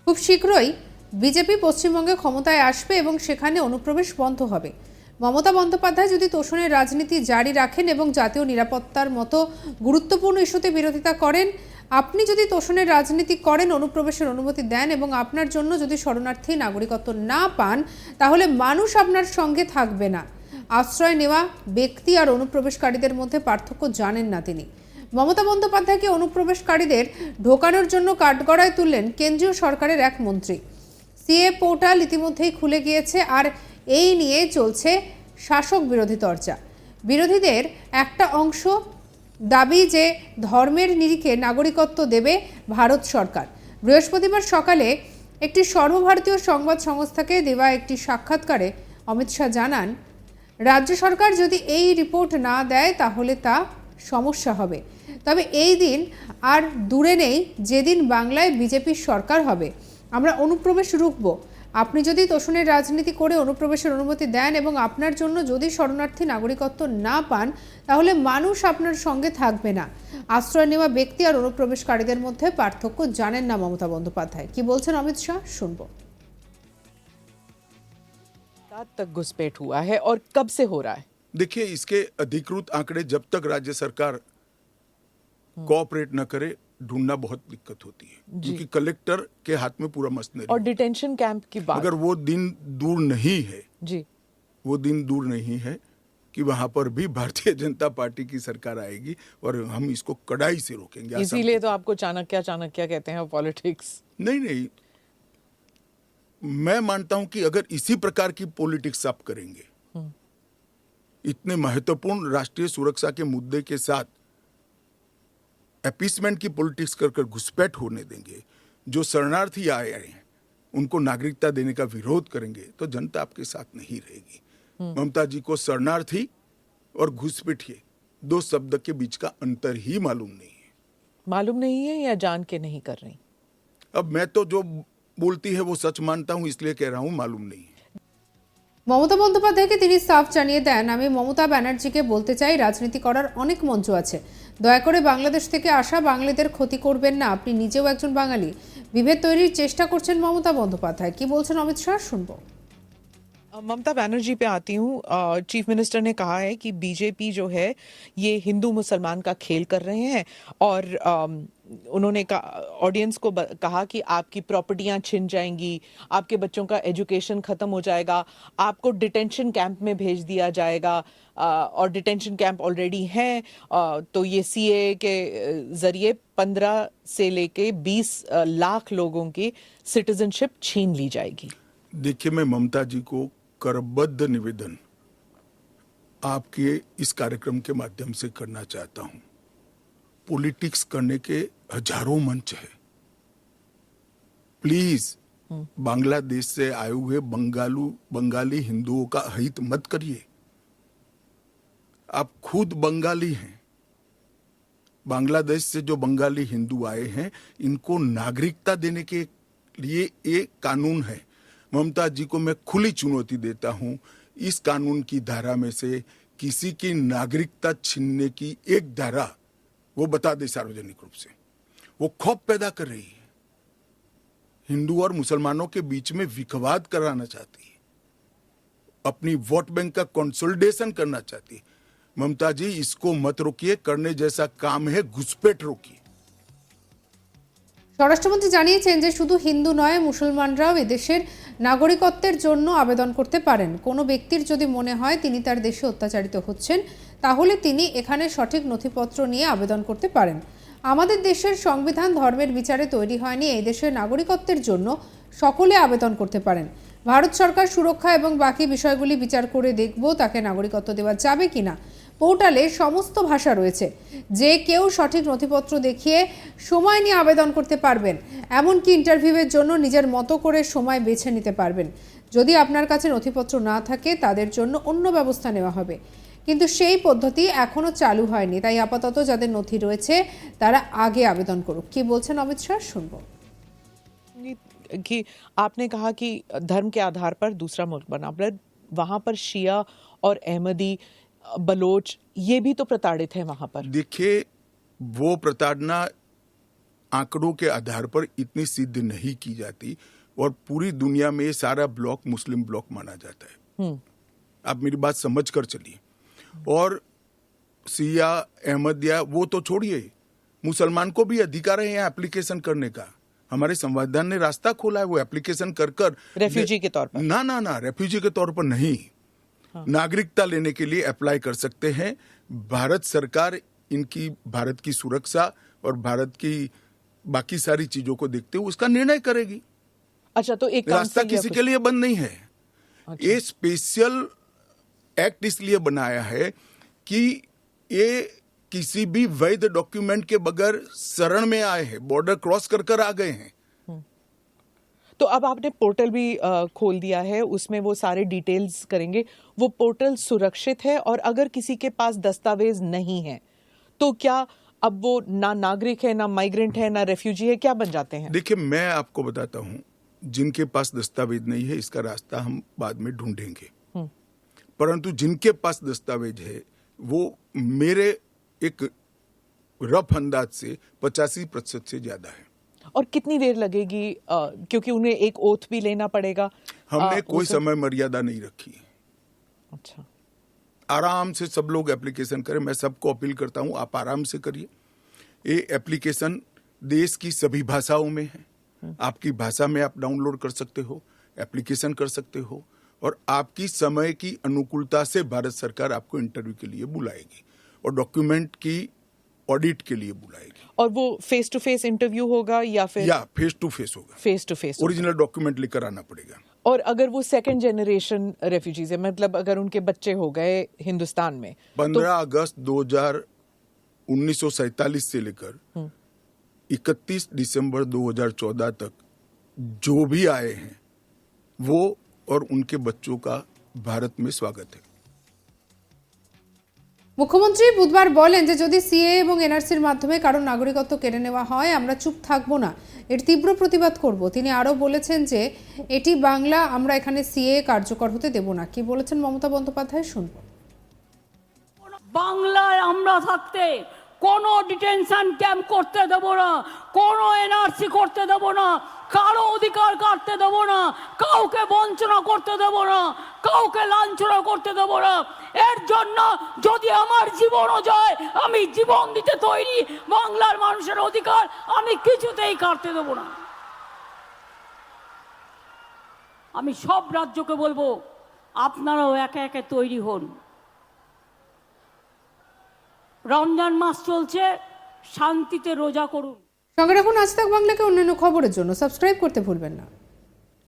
খুব শীঘ্রই বিজেপি পশ্চিমবঙ্গে ক্ষমতায় আসবে এবং সেখানে অনুপ্রবেশ বন্ধ হবে। মমতা বন্দ্যোপাধ্যায় যদি তোষণের রাজনীতি জারি রাখেন এবং জাতীয় নিরাপত্তার মতো গুরুত্বপূর্ণ ইস্যুতে বিরোধিতা করেন, আপনি যদি তোষণের রাজনীতি করেন, অনুপ্রবেশের অনুমতি দেন এবং আপনার জন্য যদি শরণার্থী নাগরিকত্ব না পান, তাহলে মানুষ আপনার সঙ্গে থাকবে না। আশ্রয় নেওয়া ব্যক্তি আর অনুপ্রবেশকারীদের মধ্যে পার্থক্য জানেন না তিনি। মমতা বন্দ্যোপাধ্যায়কে অনুপ্রবেশকারীদের ঢোকানোর জন্য কাঠগড়ায় তুললেন কেন্দ্রীয় সরকারের এক মন্ত্রী। সিএ পোর্টাল ইতিমধ্যেই খুলে গিয়েছে আর এই নিয়ে চলছে শাসক বিরোধী চর্চা। বিরোধীদের একটা অংশ দাবি যে ধর্মের নিরিখে নাগরিকত্ব দেবে ভারত সরকার। বৃহস্পতিবার সকালে একটি সর্বভারতীয় সংবাদ সংস্থাকে দেওয়া একটি সাক্ষাৎকারে অমিত শাহ জানান, রাজ্য সরকার যদি এই রিপোর্ট না দেয় তাহলে তা সমস্যা হবে। তবে এই দিন আর দূরে নেই যেদিন বাংলায় বিজেপির সরকার হবে। আমরা অনুপ্রবেশ রুখব। আপনি যদি তোষণের রাজনীতি করে অনুপ্রবেশের অনুমতি দেন এবং আপনার জন্য যদি শরণার্থী নাগরিকত্ব না পান, তাহলে মানুষ আপনার সঙ্গে থাকবে না। আশ্রয় নেওয়া ব্যক্তি আর অনুপ্রবেশকারীদের মধ্যে পার্থক্য জানেন না মমতা বন্দ্যোপাধ্যায়। কি বলছেন অমিত শাহ, শুনবো। तक घुसपैठ हुआ है और कब से हो रहा है? देखिए, इसके अधिकृत आंकड़े जब तक राज्य सरकार कोऑपरेट न करे, ढूंढना बहुत दिक्कत होती है, क्योंकि कलेक्टर के हाथ में पूरा मशीनरी और डिटेंशन कैंप की बात, अगर वो दिन दूर नहीं है जी, वो दिन दूर नहीं है कि वहां पर भी भारतीय जनता पार्टी की सरकार आएगी और हम इसको कड़ाई से रोकेंगे। इसीलिए तो आपको चाणक्य कहते हैं पॉलिटिक्स। नहीं, मैं मानता हूं कि अगर इसी प्रकार की पॉलिटिक्स आप करेंगे, इतने महत्वपूर्ण राष्ट्रीय सुरक्षा के मुद्दे के साथ अपीसमेंट की पॉलिटिक्स कर घुसपैठ होने देंगे, जो शरणार्थी आए हैं उनको नागरिकता देने का विरोध करेंगे, तो जनता आपके साथ नहीं रहेगी। ममता जी को शरणार्थी और घुसपैठिए दो शब्द के बीच का अंतर ही मालूम नहीं है। मालूम नहीं है या जान के नहीं कर रही? अब मैं तो जो बोलती है वो सच मानता हूं, इसलिए कह रहा हूं मालूम नहीं है। মমতা বন্দ্যোপাধ্যায়কে তিনি সাফ জানিয়ে দেন, আমি মমতা ব্যানার্জিকে বলতে চাই, রাজনীতি করার অনেক মঞ্চ আছে, দয়া করে বাংলাদেশ থেকে আসা বাঙালিদের ক্ষতি করবেন না। আপনি নিজেও একজন বাঙালি। বিভেদ তৈরির চেষ্টা করছেন মমতা বন্দ্যোপাধ্যায়। কি বলছেন অমিত শাহ, শুনবো। ममता बनर्जी पे आती हूँ। चीफ मिनिस्टर ने कहा है कि बीजेपी जो है ये हिंदू मुसलमान का खेल कर रहे हैं और उन्होंने ऑडियंस को कहा कि आपकी प्रॉपर्टियां छिन जाएंगी, आपके बच्चों का एजुकेशन खत्म हो जाएगा, आपको डिटेंशन कैंप में भेज दिया जाएगा और डिटेंशन कैंप ऑलरेडी हैं। तो ये सीए के जरिए 15 से लेके 20 लाख लोगों की सिटीजनशिप छीन ली जाएगी। देखिए, मैं ममता जी को करबद्ध निवेदन आपके इस कार्यक्रम के माध्यम से करना चाहता हूं। पॉलिटिक्स करने के हजारों मंच है, प्लीज बांग्लादेश से आए हुए बंगाली हिंदुओं का हित मत करिए। आप खुद बंगाली हैं। बांग्लादेश से जो बंगाली हिंदू आए हैं, इनको नागरिकता देने के लिए एक कानून है। ममता जी को मैं खुली चुनौती देता हूं, इस कानून की धारा में से किसी की नागरिकता छीनने की एक धारा वो बता दे सार्वजनिक रूप से। वो खौफ पैदा कर रही है, हिंदू और मुसलमानों के बीच में विखवाद कराना चाहती है, अपनी वोट बैंक का कंसोलिडेशन करना चाहती है। ममता जी, इसको मत रोकिए, करने जैसा काम है, घुसपैठ रोकिए। স্বরাষ্ট্রমন্ত্রী জানিয়েছেন যে শুধু হিন্দু নয়, মুসলমানরাও এদেশের নাগরিকত্বের জন্য আবেদন করতে পারেন। কোনো ব্যক্তির যদি মনে হয় তিনি তার দেশে অত্যাচারিত হচ্ছেন, তাহলে তিনি এখানে সঠিক নথিপত্র নিয়ে আবেদন করতে পারেন। আমাদের দেশের সংবিধান ধর্মের বিচারে তৈরি হয়নি। এই দেশের নাগরিকত্বের জন্য সকলে আবেদন করতে পারেন। ভারত সরকার সুরক্ষা এবং বাকি বিষয়গুলি বিচার করে দেখব তাকে নাগরিকত্ব দেওয়া যাবে কিনা। পোর্টালে সমস্ত ভাষা রয়েছে, যে কেউ সঠিক নথিপত্র দেখিয়ে সময় নিয়ে আবেদন করতে পারবেন, এমনকি ইন্টারভিউয়ের জন্য নিজের মতো করে সময় বেছে নিতে পারবেন। যদি আপনার কাছে নথিপত্র না থাকে তাদের জন্য অন্য ব্যবস্থা নেওয়া হবে, কিন্তু সেই পদ্ধতি এখনো চালু হয়নি। তাই আপাতত যাদের নথি রয়েছে তারা আগে আবেদন করুক। কি বলছেন অমিত শাহ, শুনবো। कि आपने कहा कि धर्म के आधार पर दूसरा मुल्क बना, वहां पर शिया और अहमदी बलोच ये भी तो प्रताड़ित है वहां पर। देखिए, वो प्रताड़ना आंकड़ों के आधार पर इतनी सिद्ध नहीं की जाती और पूरी दुनिया में ये सारा ब्लॉक मुस्लिम ब्लॉक माना जाता है। आप मेरी बात समझ कर चलिए। और सिया अहमदिया वो तो छोड़िए, मुसलमान को भी अधिकार है यहाँ एप्लीकेशन करने का। हमारे संविधान ने रास्ता खोला है, वो एप्लीकेशन कर रेफ्यूजी के तौर पर ना रेफ्यूजी के तौर पर नहीं, नागरिकता लेने के लिए अप्लाई कर सकते हैं। भारत सरकार इनकी भारत की सुरक्षा और भारत की बाकी सारी चीजों को देखते हुए उसका निर्णय करेगी। अच्छा, तो एक रास्ता council या किसी कुछ- के लिए बंद नहीं है। अच्छा। ये स्पेशल एक्ट इसलिए बनाया है कि ये किसी भी वैध डॉक्यूमेंट के बगैर शरण में आए हैं, बॉर्डर क्रॉस कर आ गए हैं। तो अब आपने पोर्टल भी खोल दिया है, उसमें वो सारे डिटेल्स करेंगे। वो पोर्टल सुरक्षित है और अगर किसी के पास दस्तावेज नहीं है तो क्या अब वो ना नागरिक है, ना माइग्रेंट है, ना रेफ्यूजी है, क्या बन जाते हैं? देखिए, मैं आपको बताता हूं, जिनके पास दस्तावेज नहीं है इसका रास्ता हम बाद में ढूंढेंगे, परंतु जिनके पास दस्तावेज है वो मेरे एक रफ अंदाज से 85% से ज्यादा है। और कितनी देर लगेगी, क्योंकि उन्हें एक ओथ भी लेना पड़ेगा? हमने वो कोई सब- समय मर्यादा नहीं रखी है। अच्छा, आराम से सब लोग एप्लीकेशन करें। मैं सबको अपील करता हूं, आप आराम से करिए। ये एप्लीकेशन देश की सभी भाषाओं में है। आपकी भाषा में आप डाउनलोड कर सकते हो, एप्लीकेशन कर सकते हो, और आपकी समय की अनुकूलता से भारत सरकार आपको इंटरव्यू के लिए बुलाएगी और डॉक्यूमेंट की ऑडिट के लिए बुलाएगी। और वो फेस टू फेस इंटरव्यू होगा या फिर या फेस टू फेस होगा, face to face? Original document लेकर आना पड़ेगा। और अगर वो सेकंड जनरेशन रेफ्यूजीज है, मतलब अगर उनके बच्चे हो गए हिंदुस्तान में, 15 अगस्त 1947 से लेकर 31 दिसंबर 2014 तक जो भी आए हैं वो और उनके बच्चों का भारत में स्वागत है। মুখ্যমন্ত্রী বুধবার বলেন যে যদি সিএ এবং এনআরসির মাধ্যমে কারো নাগরিকত্ব কেড়ে নেওয়া হয় আমরা চুপ থাকবো না, এর তীব্র প্রতিবাদ করব। তিনি আরও বলেছেন যে এটি বাংলা, আমরা এখানে সিএ কার্যকর হতে দেব না। কি বলেছেন মমতা বন্দ্যোপাধ্যায় শুনব। বাংলায় আমরা থাকতে কোনো ডিটেনশন ক্যাম্প করতে দেব না, কোনো এনআরসি করতে দেব না, কারো অধিকার কাটতে দেব না, কাউকে বঞ্চনা করতে দেব না, কাউকে লাঞ্ছনা করতে দেব না। এর জন্য যদি আমার জীবনও যায় আমি জীবন দিতে তৈরি। বাংলার মানুষের অধিকার আমি কিছুতেই কাটতে দেব না। আমি সব রাজ্যকে বলবো আপনারাও একে একে তৈরি হন। রমজান মাস চলছে, শান্তিতে রোজা করুন। সঙ্গে রাখুন আজ তাক বাংলাকে অন্যান্য খবরের জন্য। সাবস্ক্রাইব করতে ভুলবেন না।